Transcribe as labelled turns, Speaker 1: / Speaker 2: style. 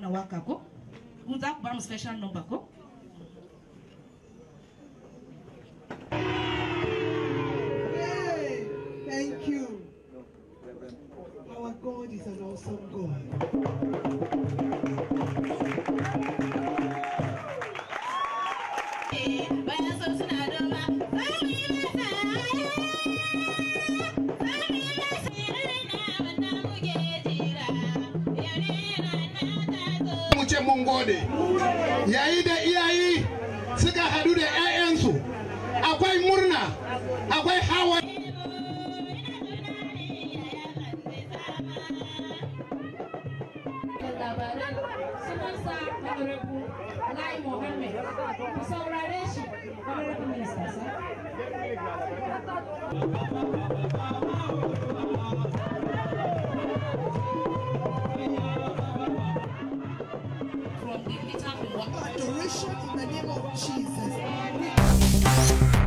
Speaker 1: mana waka ko? Mun za ku bar mu special number ko?
Speaker 2: Hey, thank you. Our God is an awesome God.
Speaker 3: Mun gode yayi da iyayi suka hadu da 'ya'yansu akwai murna akwai hawa
Speaker 2: Adoration in the name of Jesus.